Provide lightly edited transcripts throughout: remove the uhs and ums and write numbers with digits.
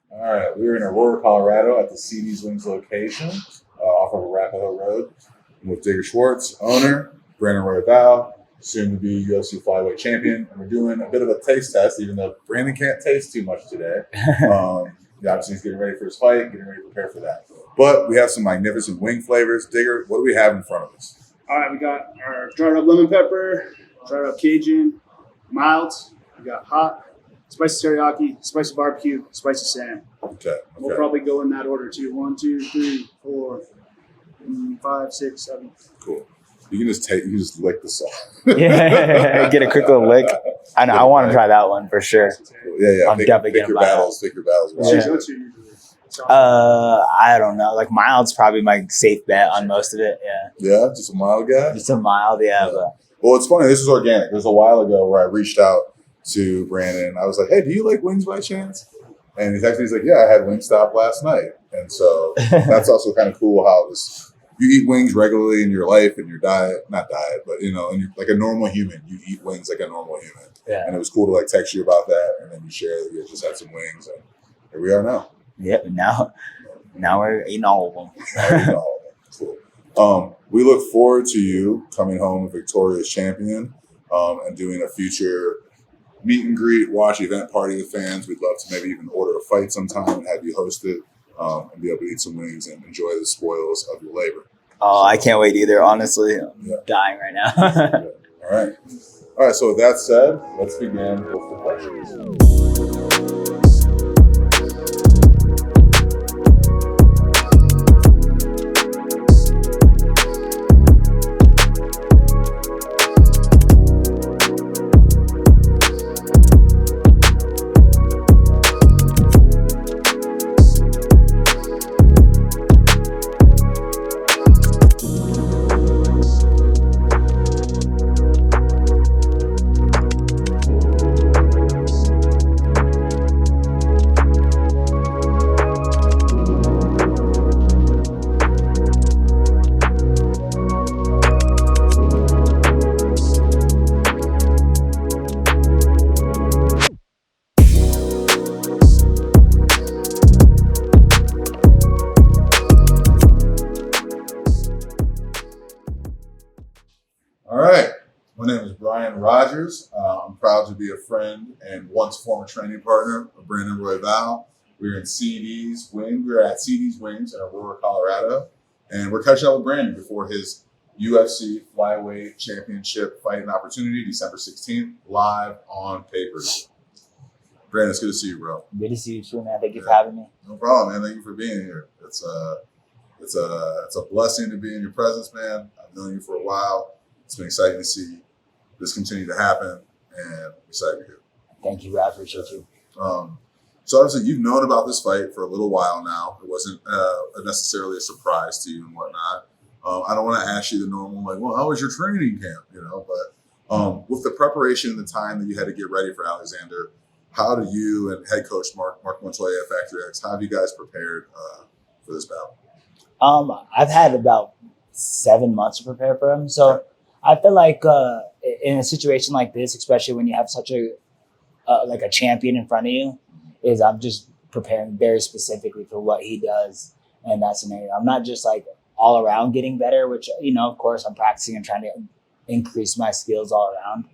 All right, we're in Aurora, Colorado at the CD's Wings location off of Arapahoe Road. I'm with Digger Schwartz, owner, Brandon Royval, soon to be UFC Flyweight Champion. And we're doing a bit of a taste test, even though Brandon can't taste too much today. Obviously, he's getting ready for his fight, getting ready to prepare for that. But we have some magnificent wing flavors. Digger, what do we have in front of us? All right, we got our dried up lemon pepper, dried up Cajun, mild. We got hot, spicy teriyaki, spicy barbecue, spicy salmon. Okay. We'll probably go in that order too. 1, 2, 3, 4, 5, 6, 7. Cool. You can just lick the sauce. Yeah, get a quick little lick. I know. I want to try that one for sure. Yeah. I'm definitely pick your battles. Pick your battles. I don't know. Like mild's probably my safe bet on most of it. Yeah. Yeah, just a mild guy. Just a mild. Yeah. But. Well, it's funny. This is organic. It was a while ago where I reached out to Brandon. I was like, "Hey, do you like wings by chance?" And he texted me. He's like, "Yeah, I had Wingstop last night." And so that's also kind of cool how this. You eat wings regularly in your life and your diet, not diet, but and you're like a normal human. You eat wings like a normal human. Yeah. And it was cool to like text you about that, and then you share that you just had some wings, and here we are now. Yep. Now we're eating all of them. Cool. We look forward to you coming home a victorious champion, and doing a future meet and greet, watch event party with fans. We'd love to maybe even order a fight sometime and have you host it. And be able to eat some wings and enjoy the spoils of your labor. Oh, I can't wait either. Honestly, I'm dying right now. All right. So with that said, let's begin with the questions. All right. My name is Brian Rogers. I'm proud to be a friend and once former training partner of Brandon Royval. We're in CD's Wing. We're at CD's Wings in Aurora, Colorado. And we're catching up with Brandon before his UFC Flyweight Championship fighting opportunity, December 16th, live on pay-per-view. Brandon, it's good to see you, bro. Good to see you too, man. Thank you for having me. No problem, man. Thank you for being here. It's a blessing to be in your presence, man. I've known you for a while. It's been exciting to see this continue to happen, and I'm excited to hear. Thank you, I appreciate you. So obviously you've known about this fight for a little while now. It wasn't necessarily a surprise to you and whatnot. I don't want to ask you the normal, like, well, how was your training camp? But with the preparation and the time that you had to get ready for Alexander, how do you and head coach Mark Montoya at Factory X, how have you guys prepared for this battle? I've had about 7 months to prepare for him. So I feel like in a situation like this, especially when you have such a champion in front of you, is I'm just preparing very specifically for what he does in that scenario. I'm not just like all around getting better, which, of course I'm practicing and trying to increase my skills all around,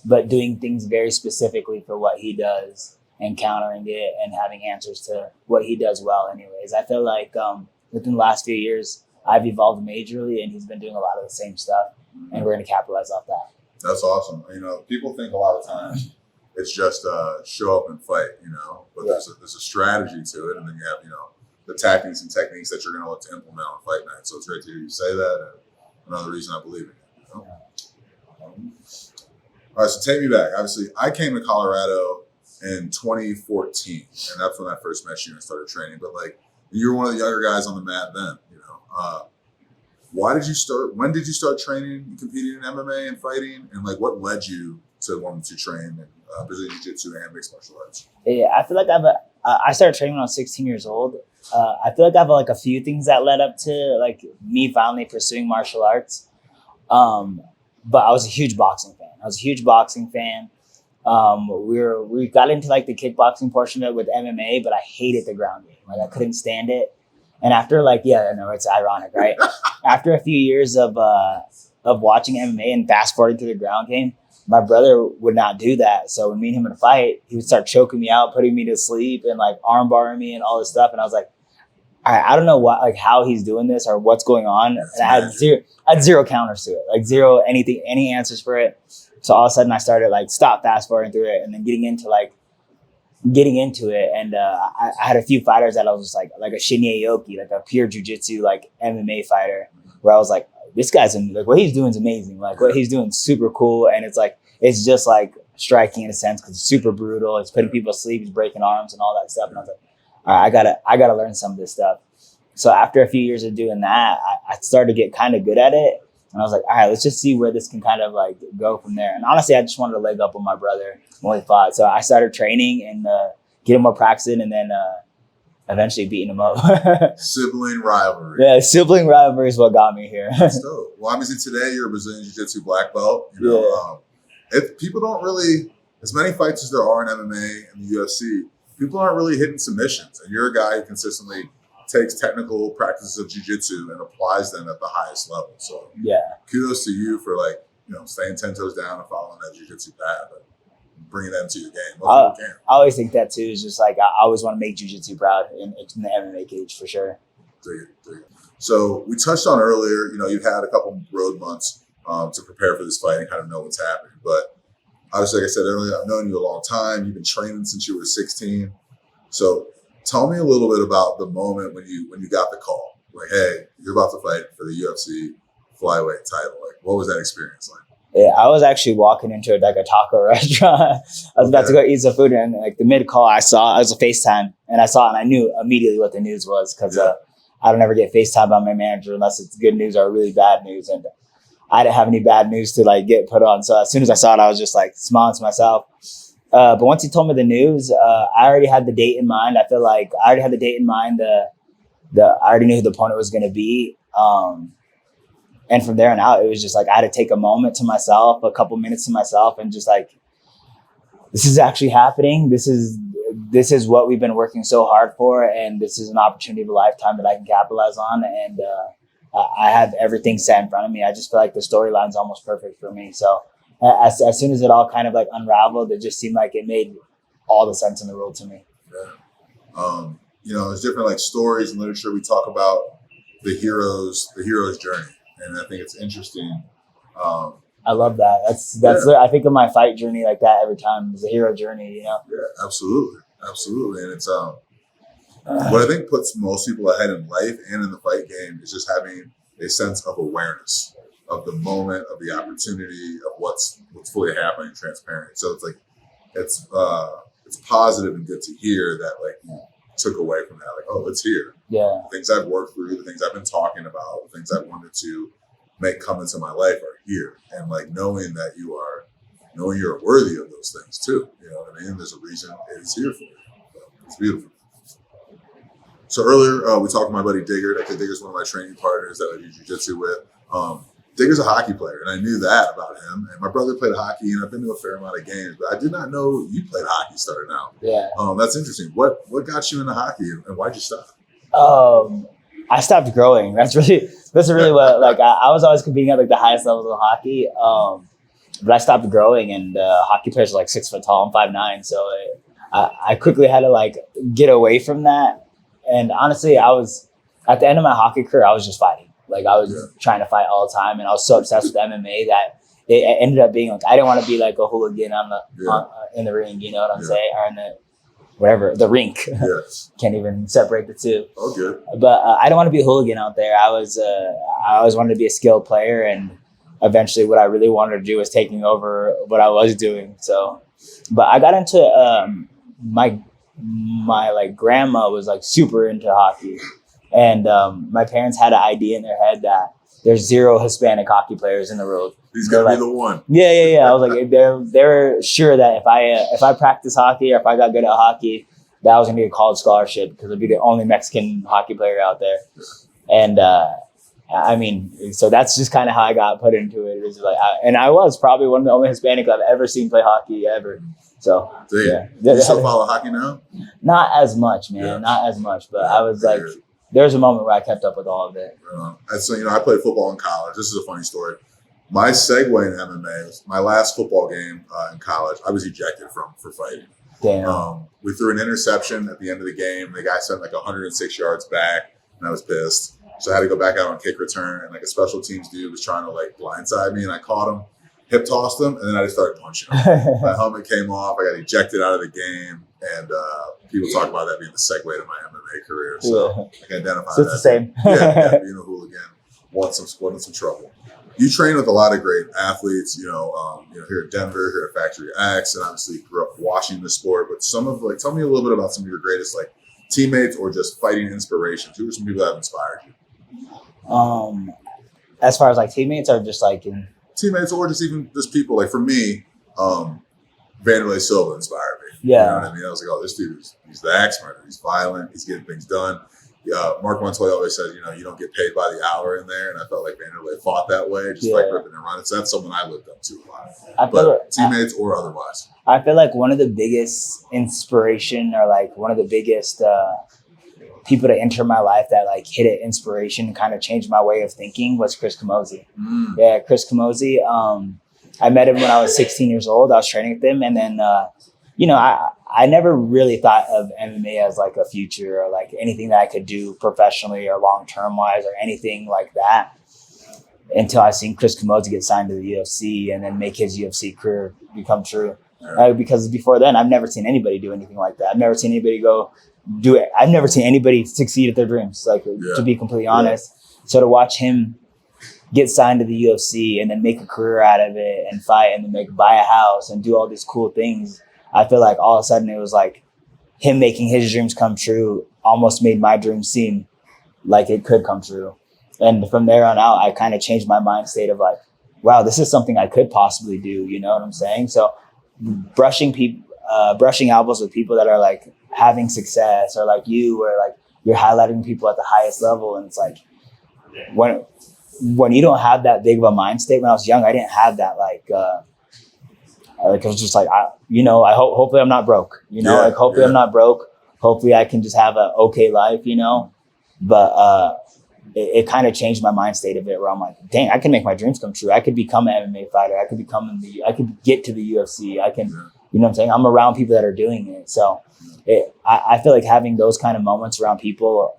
but doing things very specifically for what he does and countering it and having answers to what he does well anyways. I feel like within the last few years, I've evolved majorly and he's been doing a lot of the same stuff, and we're going to capitalize off that. That's awesome. People think a lot of times it's just show up and fight, but there's a strategy to it, and then you have, the tactics and techniques that you're going to look to implement on fight night. So it's great to hear you say that, and another reason I believe in it. All right, so take me back. Obviously, I came to Colorado in 2014, and that's when I first met you and started training. But you were one of the younger guys on the mat then. Why did you start? When did you start training and competing in MMA and fighting? And what led you to wanting to train in Brazilian Jiu-Jitsu and mixed martial arts? Yeah, I feel like I started training when I was 16 years old. I feel like I have a few things that led up to me finally pursuing martial arts. But I was a huge boxing fan. We got into like the kickboxing portion of it with MMA, but I hated the ground game. Like I couldn't stand it. And after it's ironic, right? After a few years of watching MMA and fast forwarding through the ground game, my brother would not do that. So when me and him would fight, he would start choking me out, putting me to sleep, and like arm barring me and all this stuff. And I was like, all right, I don't know how he's doing this or what's going on. And I had zero counters to it, like zero anything, any answers for it. So all of a sudden I started like stop fast forwarding through it and then getting into it. And I had a few fighters that I was just like a Shinya Yoki, like a pure jiu-jitsu, like MMA fighter, where I was like, this guy's like what he's doing is amazing. Like what he's doing is super cool. And it's just like striking in a sense because it's super brutal. It's putting people to sleep. He's breaking arms and all that stuff. And I was like, all right, I gotta learn some of this stuff. So after a few years of doing that, I started to get kind of good at it. And I was like, all right, let's just see where this can kind of like go from there. And honestly, I just wanted to leg up on my brother when we fought. So I started training and getting more practice in, and then eventually beating him up. Sibling rivalry. Yeah, sibling rivalry is what got me here. That's dope. Well, obviously today you're a Brazilian Jiu-Jitsu black belt. You know, if people don't really, as many fights as there are in MMA and the UFC, people aren't really hitting submissions. And you're a guy who consistently takes technical practices of jiu-jitsu and applies them at the highest level. So kudos to you for staying 10 toes down and following that jiu-jitsu path and bringing that into your game. I always think that too. Is just like I always want to make jiu-jitsu proud in the MMA cage for sure. Dig it. So we touched on earlier, you've had a couple road months to prepare for this fight and kind of know what's happening. But obviously, like I said earlier, I've known you a long time. You've been training since you were 16. So tell me a little bit about the moment when you got the call. Like, hey, you're about to fight for the UFC Flyweight title. Like, what was that experience like? Yeah, I was actually walking into like a taco restaurant. I was about to go eat some food, and like the mid call, I was a FaceTime, and I saw it, and I knew immediately what the news was because I don't ever get FaceTime by my manager unless it's good news or really bad news, and I didn't have any bad news to like get put on. So as soon as I saw it, I was just like smiling to myself. But once he told me the news, I already had the date in mind. I feel like I already had the date in mind. I already knew who the opponent was going to be. And from there on out, it was just like I had to take a moment to myself, a couple minutes to myself, and just like, this is actually happening. This is what we've been working so hard for, and this is an opportunity of a lifetime that I can capitalize on. And I have everything set in front of me. I just feel like the storyline's almost perfect for me. So as soon as it all kind of like unraveled, it just seemed like it made all the sense in the world to me. Yeah. There's different like stories and literature. We talk about the hero's journey. And I think it's interesting. I love that. That's I think of my fight journey like that every time. It's a hero journey, Yeah, absolutely. And it's what I think puts most people ahead in life and in the fight game is just having a sense of awareness of the moment, of the opportunity, of what's fully happening, transparent. So it's like it's positive and good to hear that like you took away from that, like, oh, it's here. Yeah. The things I've worked through, the things I've been talking about, the things I've wanted to make come into my life are here. And like knowing you're worthy of those things too. You know what I mean? There's a reason it is here for you. So it's beautiful. So earlier we talked to my buddy Digger. I think Digger's one of my training partners that I do jiu-jitsu with. Digger's a hockey player, and I knew that about him. And my brother played hockey, and I've been to a fair amount of games, but I did not know you played hockey starting out. Yeah. That's interesting. What got you into hockey, and why'd you stop? I stopped growing. That's really what, like, I was always competing at like the highest levels of hockey. But I stopped growing, and hockey players are like 6 foot tall. I'm 5'9", so I quickly had to like get away from that. And honestly, I was at the end of my hockey career, I was just fighting. Like I was trying to fight all the time, and I was so obsessed with MMA that it ended up being like I didn't want to be like a hooligan in the ring. You know what I'm saying? Or in the rink. Yeah. Can't even separate the two. Oh, good. But I don't want to be a hooligan out there. I always wanted to be a skilled player, and eventually, what I really wanted to do was taking over what I was doing. So, but I got into my like grandma was like super into hockey. And my parents had an idea in their head that there's 0 Hispanic hockey players in the world. He's gonna be the one. Yeah. I was like, they're sure that if I practice hockey or if I got good at hockey, that I was gonna get a college scholarship because I'd be the only Mexican hockey player out there. And I mean, so that's just kind of how I got put into it. It was like, and I was probably one of the only Hispanic I've ever seen play hockey ever. So yeah. Do you still follow hockey now? Not as much, man. Yeah. Not as much, but I was like, there was a moment where I kept up with all of it. So, I played football in college. This is a funny story. My segue in MMA was my last football game in college. I was ejected from for fighting. Damn. We threw an interception at the end of the game. The guy sent like 106 yards back, and I was pissed. So I had to go back out on kick return, and like a special teams dude was trying to like blindside me, and I caught him, hip tossed him, and then I just started punching him. My helmet came off. I got ejected out of the game, and people talk about that being the segue to my MMA career. So I can identify so it's that. the same. Yeah, being a hooligan, wanting some trouble. You train with a lot of great athletes, here at Denver, here at Factory X, and obviously grew up watching the sport. But tell me a little bit about some of your greatest teammates or just fighting inspirations. Who are some people that have inspired you? As far as teammates or just teammates or just people. Like for me, Vanderlei Silva inspired me. Yeah. You know what I mean? I was like, oh, this dude he's the axe murderer. He's violent. He's getting things done. Mark Montoya always said, you don't get paid by the hour in there, and I felt like Vanderlei fought that way, just ripping and running. So that's someone I looked up to a lot. Teammates or otherwise. I feel like one of the biggest inspiration or one of the biggest people to enter my life that hit an inspiration and kind of changed my way of thinking was Chris Camozzi. Yeah, Chris Camozzi. I met him when I was 16 years old. I was training with him, and then I never really thought of MMA as a future or anything that I could do professionally or long term wise or anything like that until I seen Chris Camozzi get signed to the UFC and then make his UFC career become true. Because before then, I've never seen anybody do anything like that. I've never seen anybody go do it. I've never seen anybody succeed at their dreams, to be completely honest. So to watch him get signed to the UFC and then make a career out of it and fight and then buy a house and do all these cool things, I feel like all of a sudden it was him making his dreams come true almost made my dreams seem like it could come true. And from there on out, I kind of changed my mind state of wow, this is something I could possibly do. You know what I'm saying? So brushing elbows with people that are having success or you, or you're highlighting people at the highest level. And it's when you don't have that big of a mind state. When I was young, I didn't have that it was just hopefully I'm not broke, hopefully I'm not broke. Hopefully I can just have an okay life, but it kind of changed my mind state a bit where I'm dang, I can make my dreams come true. I could become an MMA fighter. I could get to the UFC. I can, you know what I'm saying? I'm around people that are doing it. So I feel like having those kind of moments around people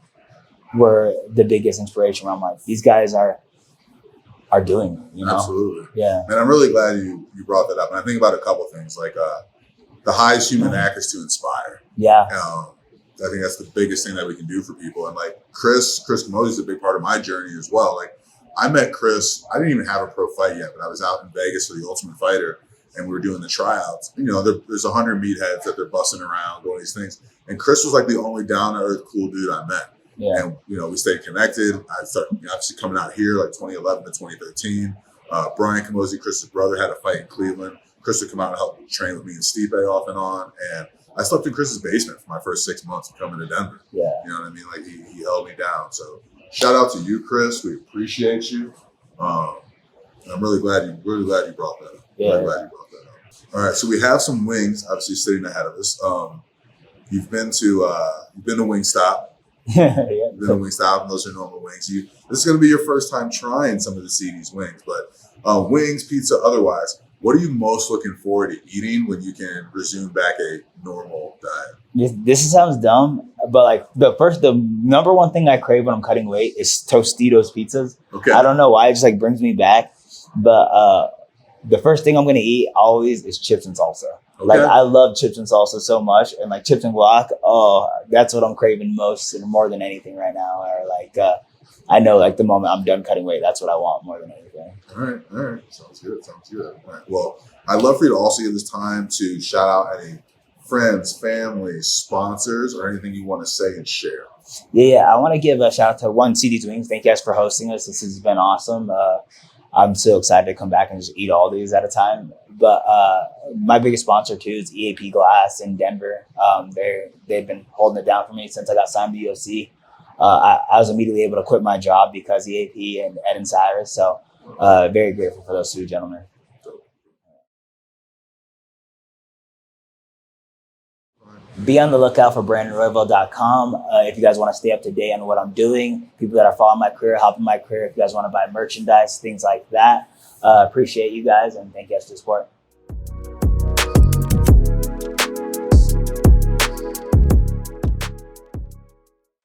were the biggest inspiration where I'm these guys are doing it, Absolutely. Yeah. And I'm really glad you brought that up. And I think about a couple things the highest human act is to inspire. Yeah. I think that's the biggest thing that we can do for people. And Chris Camozzi is a big part of my journey as well. I met Chris, I didn't even have a pro fight yet, but I was out in Vegas for the Ultimate Fighter and we were doing the tryouts. There's 100 meatheads that they're busting around, doing these things. And Chris was the only down to earth cool dude I met. Yeah. And, we stayed connected. I started obviously coming out here 2011 to 2013. Brian Camozzi, Chris's brother, had a fight in Cleveland. Chris would come out and help train with me and Stipe off and on. And I slept in Chris's basement for my first 6 months of coming to Denver. Yeah. You know what I mean? He held me down. So shout out to you, Chris. We appreciate you. I'm really glad you brought that up. Yeah. Really glad you brought that up. All right. So we have some wings obviously sitting ahead of us. You've been to Wingstop. Yeah. You've been to Wingstop, and those are normal wings. This is going to be your first time trying some of the CD's wings, but wings, pizza, otherwise, what are you most looking forward to eating when you can resume back a normal diet? This sounds dumb, but the number one thing I crave when I'm cutting weight is Tostitos pizzas. Okay. I don't know why, it just brings me back. But the first thing I'm gonna eat always is chips and salsa. Okay. I love chips and salsa so much, and chips and guac. Oh, that's what I'm craving most and more than anything right now. Or I know the moment I'm done cutting weight, that's what I want more than anything. All right. Sounds good. All right. Well, I'd love for you to also give this time to shout out any friends, family, sponsors, or anything you want to say and share. Yeah. I want to give a shout out to One CD's Wings. Thank you guys for hosting us. This has been awesome. I'm so excited to come back and just eat all these at a time. But my biggest sponsor too is EAP Glass in Denver. They've been holding it down for me since I got signed to the UFC. I was immediately able to quit my job because EAP and Ed and Cyrus. So very grateful for those two gentlemen. Be on the lookout for BrandonRoyval.com. If you guys want to stay up to date on what I'm doing, people that are following my career, helping my career, if you guys want to buy merchandise, things like that. Appreciate you guys and thank you guys for the support.